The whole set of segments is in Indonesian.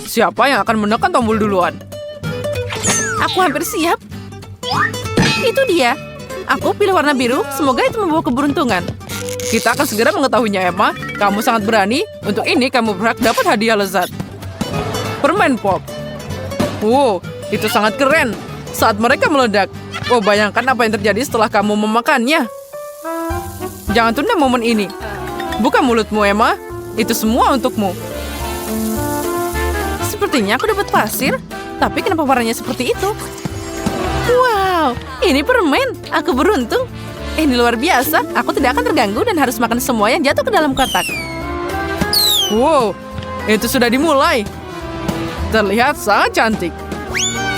Siapa yang akan menekan tombol duluan? Aku hampir siap. Itu dia. Aku pilih warna biru, semoga itu membawa keberuntungan. Kita akan segera mengetahuinya, Emma. Kamu sangat berani. Untuk ini kamu berhak dapat hadiah lezat. Permen pop. Wow, itu sangat keren. Saat mereka meledak. Oh, bayangkan apa yang terjadi setelah kamu memakannya. Jangan tunda momen ini. Buka mulutmu, Emma. Itu semua untukmu. Sepertinya aku dapat pasir. Tapi kenapa warnanya seperti itu? Wow, ini permen. Aku beruntung. Ini luar biasa. Aku tidak akan terganggu dan harus makan semua yang jatuh ke dalam kotak. Wow, itu sudah dimulai. Terlihat sangat cantik.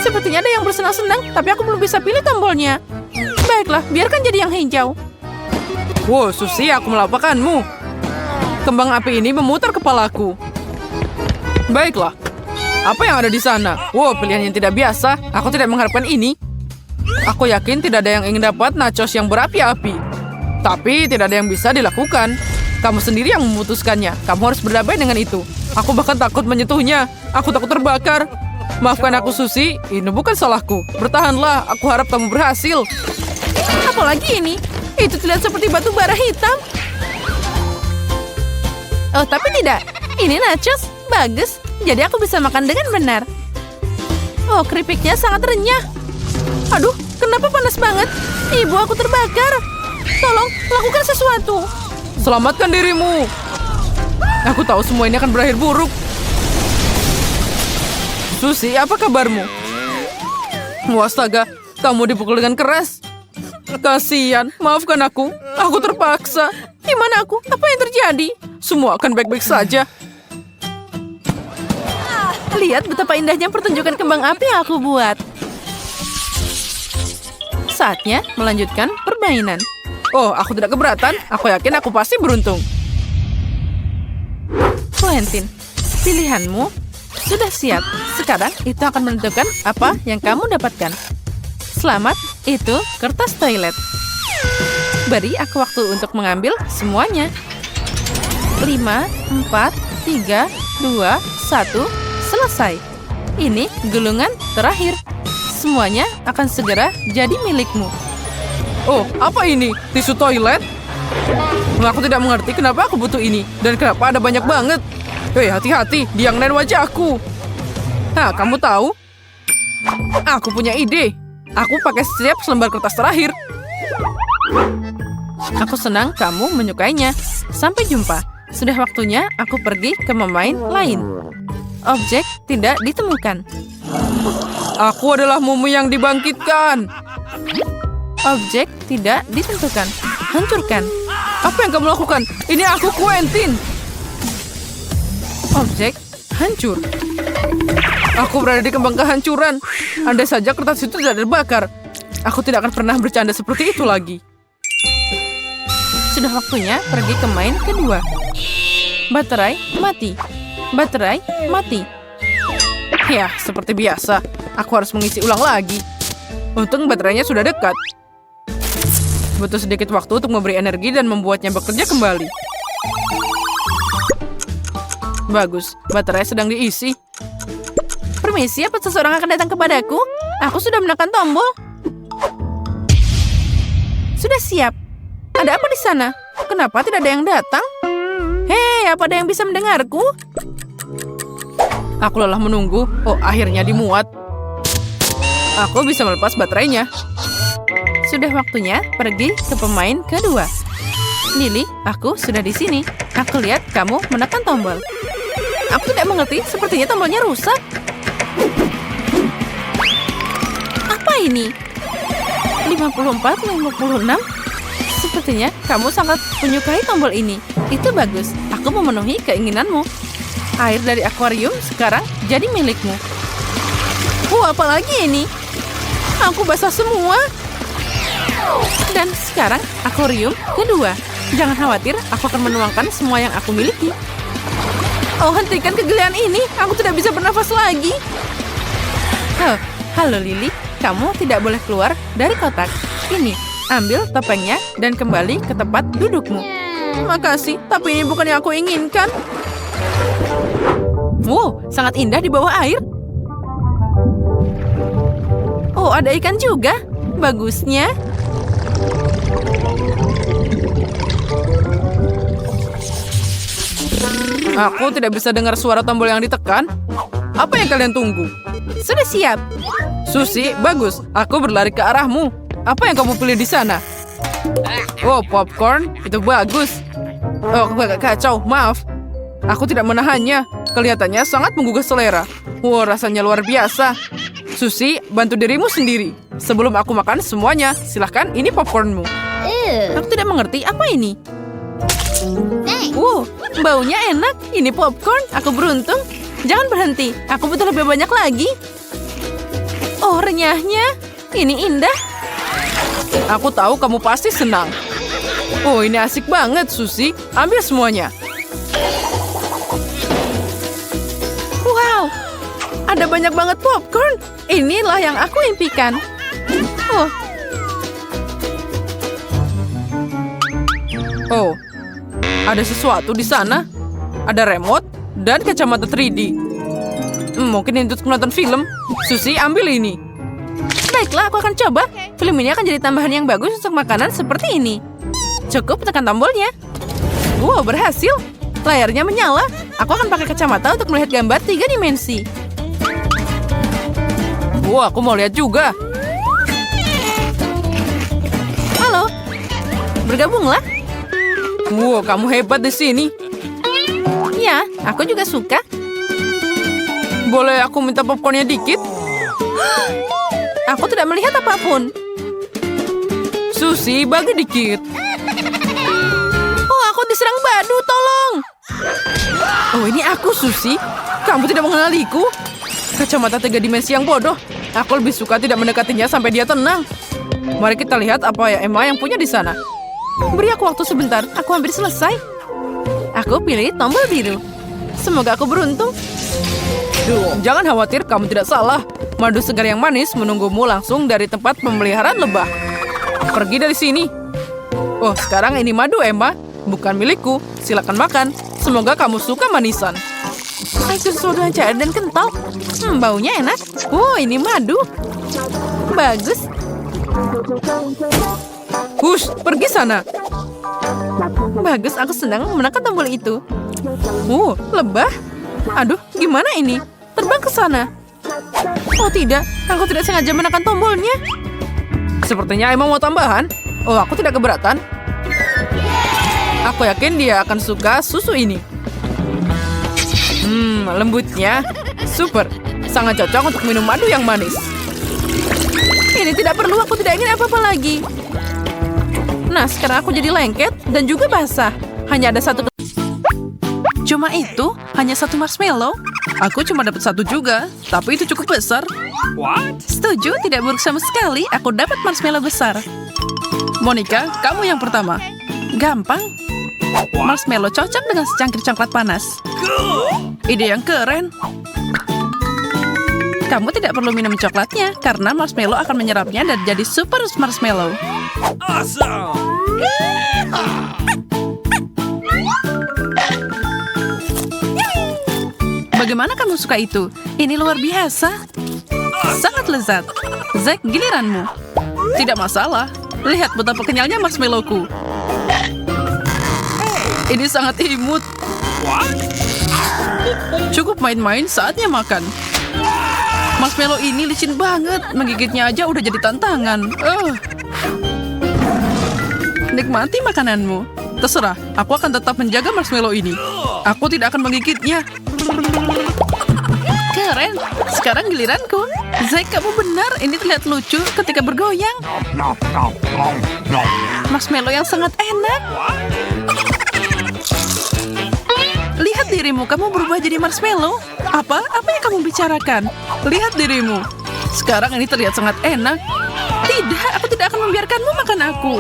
Sepertinya ada yang bersenang-senang, tapi aku belum bisa pilih tombolnya. Baiklah, biarkan jadi yang hijau. Wow, Susie, aku melapakanmu. Kembang api ini memutar kepalaku. Baiklah. Apa yang ada di sana? Wow, pilihan yang tidak biasa. Aku tidak mengharapkan ini. Aku yakin tidak ada yang ingin dapat nachos yang berapi-api. Tapi tidak ada yang bisa dilakukan. Kamu sendiri yang memutuskannya. Kamu harus berdamai dengan itu. Aku bahkan takut menyentuhnya. Aku takut terbakar. Maafkan aku, Susie. Ini bukan salahku. Bertahanlah. Aku harap kamu berhasil. Apalagi ini? Itu terlihat seperti batu bara hitam. Oh, tapi tidak. Ini nachos. Bagus. Jadi aku bisa makan dengan benar. Oh, keripiknya sangat renyah. Aduh, kenapa panas banget? Ibu, aku terbakar. Tolong, lakukan sesuatu. Selamatkan dirimu. Aku tahu semua ini akan berakhir buruk. Susie, apa kabarmu? Astaga, kamu dipukul dengan keras. Kasihan, maafkan aku. Aku terpaksa. Gimana aku? Apa yang terjadi? Semua akan baik-baik saja. Lihat betapa indahnya pertunjukan kembang api yang aku buat. Saatnya melanjutkan permainan. Oh, aku tidak keberatan. Aku yakin aku pasti beruntung. Quentin, pilihanmu sudah siap. Sekarang itu akan menentukan apa yang kamu dapatkan. Selamat, itu kertas toilet. Beri aku waktu untuk mengambil semuanya. 5, 4, 3, 2, 1, selesai. Ini gulungan terakhir. Semuanya akan segera jadi milikmu. Oh, apa ini? Tisu toilet? Aku tidak mengerti kenapa aku butuh ini. Dan kenapa ada banyak banget. Hei, hati-hati. Dia ngelain wajahku. Hah, kamu tahu? Aku punya ide. Aku pakai setiap selembar kertas terakhir. Aku senang kamu menyukainya. Sampai jumpa. Sudah waktunya aku pergi ke pemain lain. Objek tidak ditemukan. Aku adalah mumi yang dibangkitkan. Objek tidak ditentukan. Hancurkan. Apa yang kamu lakukan? Ini aku, Quentin. Objek hancur. Aku berada di kembang kehancuran. Andai saja kertas itu tidak terbakar. Aku tidak akan pernah bercanda seperti itu lagi. Sudah waktunya pergi ke main kedua. Baterai mati. Baterai mati. Ya, seperti biasa. Aku harus mengisi ulang lagi. Untung baterainya sudah dekat. Butuh sedikit waktu untuk memberi energi dan membuatnya bekerja kembali. Bagus, baterai sedang diisi. Permisi, apa seseorang akan datang kepadaku? Aku sudah menekan tombol. Sudah siap. Ada apa di sana? Kenapa tidak ada yang datang? Hei, apa ada yang bisa mendengarku? Aku lelah menunggu. Oh, akhirnya dimuat. Aku bisa melepas baterainya. Sudah waktunya pergi ke pemain kedua. Lily, aku sudah di sini. Aku lihat kamu menekan tombol. Aku tidak mengerti, sepertinya tombolnya rusak. Apa ini? 54, 56. Sepertinya kamu sangat menyukai tombol ini. Itu bagus. Aku memenuhi keinginanmu. Air dari akuarium sekarang jadi milikmu. Apa lagi ini? Aku basah semua. Dan sekarang akuarium kedua. Jangan khawatir, aku akan menuangkan semua yang aku miliki. Oh, hentikan kegelian ini. Aku tidak bisa bernafas lagi. Oh, halo Lily. Kamu tidak boleh keluar dari kotak. Ini, ambil topengnya dan kembali ke tempat dudukmu. Makasih, tapi ini bukan yang aku inginkan. Wow, sangat indah di bawah air. Oh, ada ikan juga. Bagusnya. Aku tidak bisa dengar suara tombol yang ditekan. Apa yang kalian tunggu? Sudah siap. Susi, bagus. Aku berlari ke arahmu. Apa yang kamu pilih di sana? Oh, popcorn. Itu bagus. Oh, kacau. Maaf. Aku tidak menahannya. Kelihatannya sangat menggugah selera. Wow, rasanya luar biasa. Susi, bantu dirimu sendiri. Sebelum aku makan semuanya, silahkan ini popcornmu. Aku tidak mengerti apa ini. Wow, baunya enak. Ini popcorn. Aku beruntung. Jangan berhenti. Aku butuh lebih banyak lagi. Oh, renyahnya. Ini indah. Aku tahu kamu pasti senang. Oh, ini asik banget, Susi. Ambil semuanya. Wow, ada banyak banget popcorn. Inilah yang aku impikan. Oh, Oh, ada sesuatu di sana. Ada remote dan kacamata 3D. Mungkin ini untuk menonton film. Susi, ambil ini. baiklah, aku akan coba. Film ini akan jadi tambahan yang bagus untuk makanan seperti ini. Cukup tekan tombolnya. Wow, berhasil. Layarnya menyala. Aku akan pakai kacamata untuk melihat gambar 3 dimensi. Wah, aku mau lihat juga. Halo, bergabunglah. Wow, kamu hebat di sini. Ya, aku juga suka. Boleh aku minta popcornnya dikit? Aku tidak melihat apapun. Susi, bagi dikit. Oh, aku diserang badu, tolong. Oh, ini aku, Susi. Kamu tidak mengenaliku. Kacamata 3 dimensi yang bodoh. Aku lebih suka tidak mendekatinya sampai dia tenang. Mari kita lihat apa ya Emma yang punya di sana. Beri aku waktu sebentar, aku hampir selesai. Aku pilih tombol biru. Semoga aku beruntung. Jangan khawatir, kamu tidak salah. Madu segar yang manis menunggumu langsung dari tempat pemeliharaan lebah. Pergi dari sini. Oh, sekarang ini madu, Emma. Bukan milikku. Silakan makan. Semoga kamu suka manisan. Itu sesuatu yang cair dan kental. Baunya enak. Oh, ini madu. Bagus. Hush, pergi sana. Bagus, aku senang menekan tombol itu. Lebah. Aduh, gimana ini? Terbang ke sana. Oh tidak, aku tidak sengaja menekan tombolnya. Sepertinya Emma mau tambahan. Oh, aku tidak keberatan. Aku yakin dia akan suka susu ini. Lembutnya. Super. Sangat cocok untuk minum madu yang manis. Ini tidak perlu, aku tidak ingin apa-apa lagi. Nah, sekarang aku jadi lengket dan juga basah. Hanya ada satu. Cuma itu? Hanya satu marshmallow? Aku cuma dapat satu juga, tapi itu cukup besar. Setuju, tidak buruk sama sekali. Aku dapat marshmallow besar. Monica, kamu yang pertama. Gampang. Marshmallow cocok dengan secangkir coklat panas. Ide yang keren. Kamu tidak perlu minum coklatnya, karena marshmallow akan menyerapnya dan jadi super marshmallow. Bagaimana kamu suka itu? Ini luar biasa. Sangat lezat. Zack, giliranmu. Tidak masalah. Lihat betapa kenyalnya marshmallowku. Ini sangat imut. Cukup main-main, saatnya makan. Marshmallow ini licin banget. Menggigitnya aja udah jadi tantangan. Nikmati makananmu. Terserah, aku akan tetap menjaga marshmallow ini. Aku tidak akan menggigitnya. Keren. Sekarang giliranku. Zack, kamu benar. Ini terlihat lucu ketika bergoyang. Marshmallow yang sangat enak. Lihat dirimu, kamu berubah jadi marshmallow. Apa? Apa yang kamu bicarakan? Lihat dirimu. Sekarang ini terlihat sangat enak. Tidak, aku tidak akan membiarkanmu makan aku.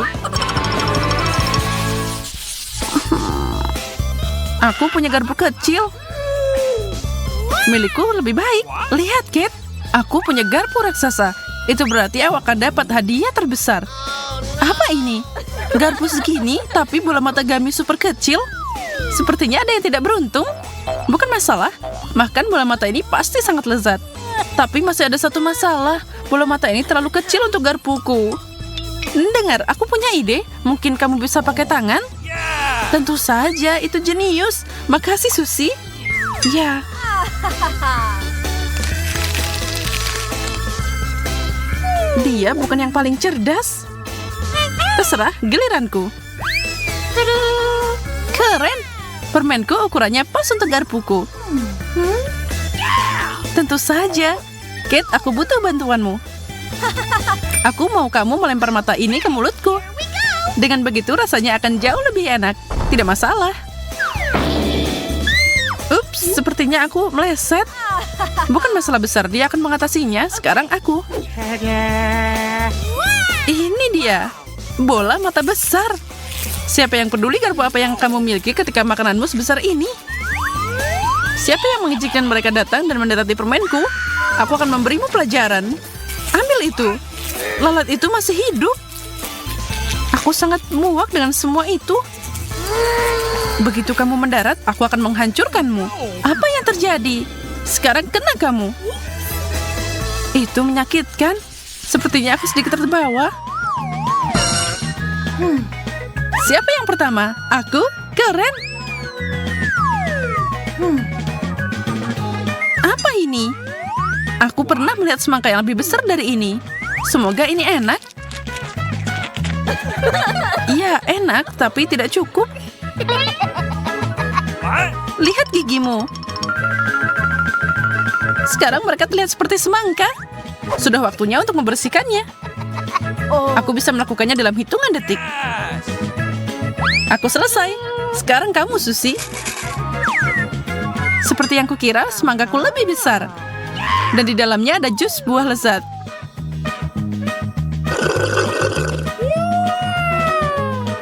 Aku punya garpu kecil. Milikku lebih baik. Lihat, Kate. Aku punya garpu raksasa. Itu berarti aku akan dapat hadiah terbesar. Apa ini? Garpu segini, tapi bola mata gami super kecil? Sepertinya ada yang tidak beruntung. Bukan masalah. Makan bola mata ini pasti sangat lezat. Tapi masih ada satu masalah. Bola mata ini terlalu kecil untuk garpuku. Dengar, aku punya ide. Mungkin kamu bisa pakai tangan? Tentu saja, itu jenius. Makasih, Susi. Ya. Dia bukan yang paling cerdas. Terserah, giliranku. Keren. Permenku ukurannya pas untuk garpuku. Tentu saja. Kate, aku butuh bantuanmu. Aku mau kamu melempar mata ini ke mulutku. Dengan begitu rasanya akan jauh lebih enak. Tidak masalah. Ups, sepertinya aku meleset. Bukan masalah besar, dia akan mengatasinya. Sekarang aku. Ini dia. Bola mata besar. Siapa yang peduli garpu apa yang kamu miliki ketika makananmu sebesar ini? Siapa yang mengizinkan mereka datang dan mendekati permenku? Aku akan memberimu pelajaran. Ambil itu. Lalat itu masih hidup. Aku sangat muak dengan semua itu. Begitu kamu mendarat, aku akan menghancurkanmu. Apa yang terjadi? Sekarang kena kamu. Itu menyakitkan. Sepertinya aku sedikit terbawa. Siapa yang pertama? Aku? Keren. Apa ini? Aku pernah melihat semangka yang lebih besar dari ini. Semoga ini enak. Ya, enak, tapi tidak cukup. Lihat gigimu. Sekarang mereka terlihat seperti semangka. Sudah waktunya untuk membersihkannya. Aku bisa melakukannya dalam hitungan detik. Aku selesai. Sekarang kamu, Susi. Seperti yang kukira, semangkaku lebih besar. Dan di dalamnya ada jus buah lezat.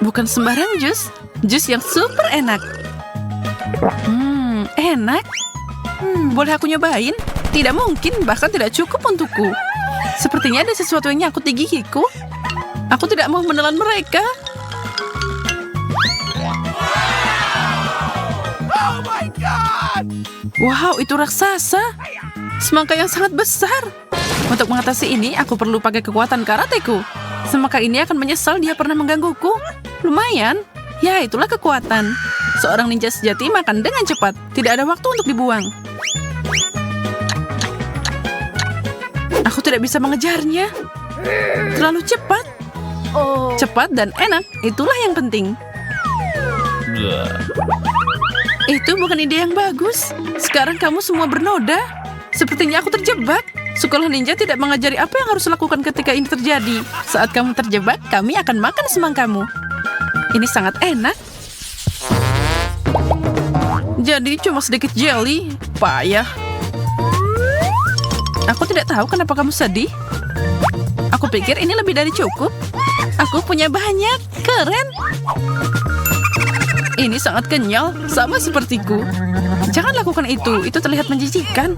Bukan sembarang jus. Jus yang super enak. Enak. Boleh aku nyobain? Tidak mungkin, bahkan tidak cukup untukku. Sepertinya ada sesuatu yang nyangkut di gigiku. Aku tidak mau menelan mereka. Oh my God! Wow, itu raksasa. Semangka yang sangat besar. Untuk mengatasi ini, aku perlu pakai kekuatan karateku. Semangka ini akan menyesal dia pernah menggangguku. Lumayan. Ya, itulah kekuatan. Seorang ninja sejati makan dengan cepat. Tidak ada waktu untuk dibuang. Aku tidak bisa mengejarnya. Terlalu cepat. Cepat dan enak, itulah yang penting. Itu bukan ide yang bagus. Sekarang kamu semua bernoda. Sepertinya aku terjebak. Sekolah ninja tidak mengajari apa yang harus lakukan ketika ini terjadi. Saat kamu terjebak, kami akan makan semangkamu. Ini sangat enak. Jadi cuma sedikit jelly. Payah. Aku tidak tahu kenapa kamu sedih. Aku pikir ini lebih dari cukup. Aku punya banyak. Keren. Ini sangat kenyal, sama sepertiku. Jangan lakukan itu terlihat menjijikan.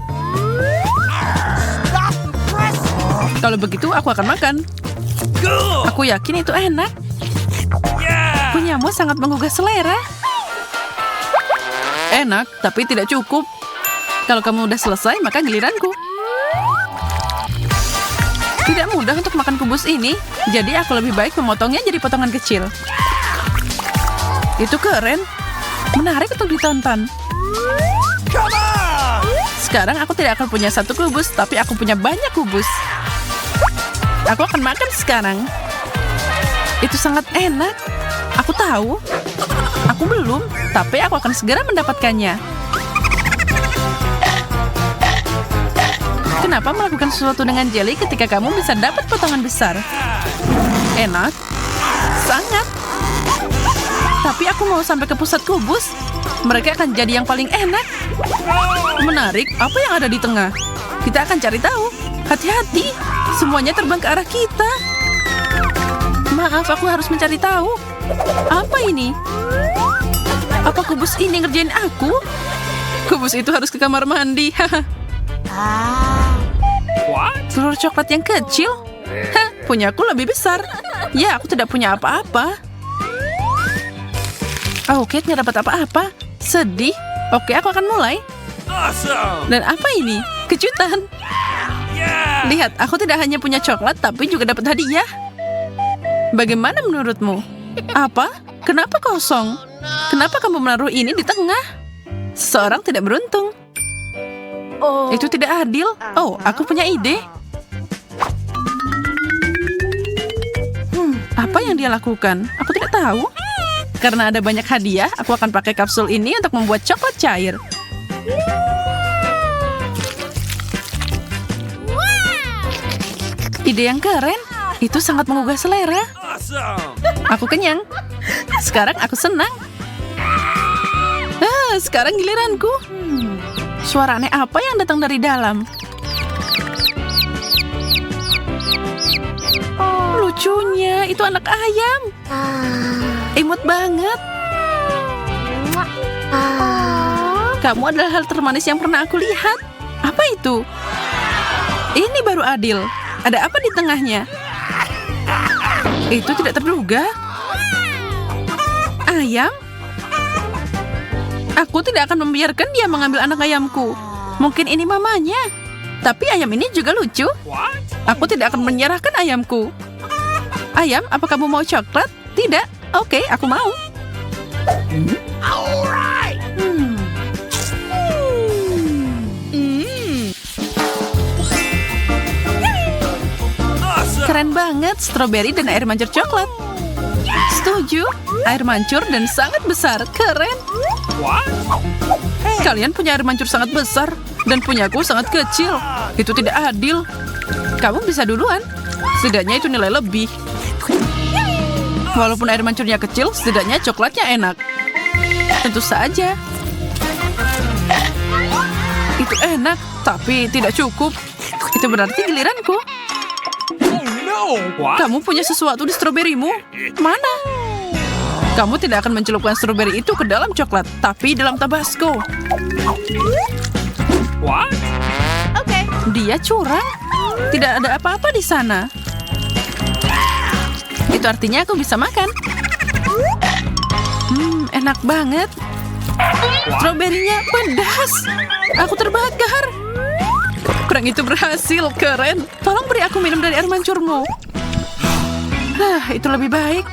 Kalau begitu, aku akan makan. Aku yakin itu enak. Punyamu sangat menggugah selera. Enak, tapi tidak cukup. Kalau kamu udah selesai, maka giliranku. Tidak mudah untuk makan kubus ini, jadi aku lebih baik memotongnya jadi potongan kecil. Itu keren. Menarik untuk ditonton. Sekarang aku tidak akan punya satu kubus, tapi aku punya banyak kubus. Aku akan makan sekarang. Itu sangat enak. Aku tahu. Aku belum, tapi aku akan segera mendapatkannya. Kenapa melakukan sesuatu dengan jelly ketika kamu bisa dapat potongan besar? Enak. Sangat. Tapi aku mau sampai ke pusat kubus. Mereka akan jadi yang paling enak. Menarik, apa yang ada di tengah? Kita akan cari tahu. Hati-hati, semuanya terbang ke arah kita. Maaf, aku harus mencari tahu. Apa ini? Apa kubus ini ngerjain aku? Kubus itu harus ke kamar mandi. Telur coklat yang kecil? Hah, punyaku lebih besar. Ya, aku tidak punya apa-apa. Oh, Kate nggak dapat apa-apa. Sedih. Oke, aku akan mulai. Awesome! Dan apa ini? Kejutan. Yeah! Lihat, aku tidak hanya punya coklat, tapi juga dapat hadiah. Bagaimana menurutmu? Apa? Kenapa kosong? Kenapa kamu menaruh ini di tengah? Seseorang tidak beruntung. Itu tidak adil. Oh, aku punya ide. Apa yang dia lakukan? Aku tidak tahu. Karena ada banyak hadiah, aku akan pakai kapsul ini untuk membuat coklat cair. Ide yang keren. Itu sangat menggugah selera. Awesome! Aku kenyang. Sekarang aku senang. Sekarang giliranku. Suara aneh apa yang datang dari dalam? Lucunya, itu anak ayam. Imut banget. Kamu adalah hal termanis yang pernah aku lihat. Apa itu? Ini baru adil. Ada apa di tengahnya? Itu tidak terduga. Ayam? Aku tidak akan membiarkan dia mengambil anak ayamku. Mungkin ini mamanya. Tapi ayam ini juga lucu. What? Aku tidak akan menyerahkan ayamku. Ayam, apa kamu mau coklat? Tidak. Oke, aku mau. Alright! Awesome! Keren banget, stroberi dan air mancur coklat. Setuju, air mancur dan sangat besar. Keren. What? Kalian punya air mancur sangat besar dan punyaku sangat kecil. Itu tidak adil. Kamu bisa duluan. Setidaknya itu nilai lebih. Walaupun air mancurnya kecil, setidaknya coklatnya enak. Tentu saja. Itu enak, tapi tidak cukup. Itu berarti giliranku. Oh no! What? Kamu punya sesuatu di stroberimu? Mana? Kamu tidak akan mencelupkan stroberi itu ke dalam coklat, tapi dalam tabasco. What? Dia curang. Tidak ada apa-apa di sana. Itu artinya aku bisa makan. Enak banget. Stroberinya pedas. Aku terbakar. Perang itu berhasil, keren. Tolong beri aku minum dari air mancurmu. Itu lebih baik.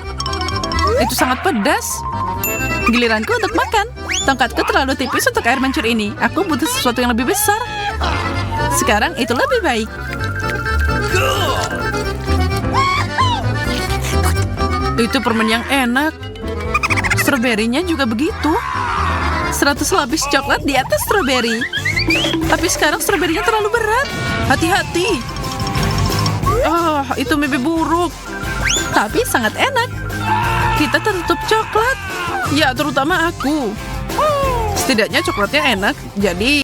Itu sangat pedas. Giliranku untuk makan. Tongkatku terlalu tipis untuk air mancur ini. Aku butuh sesuatu yang lebih besar. Sekarang itu lebih baik. Itu permen yang enak. Stroberinya juga begitu. 100 lapis coklat di atas stroberi. Tapi sekarang stroberinya terlalu berat. Hati-hati. Itu mimpi buruk. Tapi sangat enak. Kita tertutup coklat. Ya, terutama aku. Setidaknya coklatnya enak. Jadi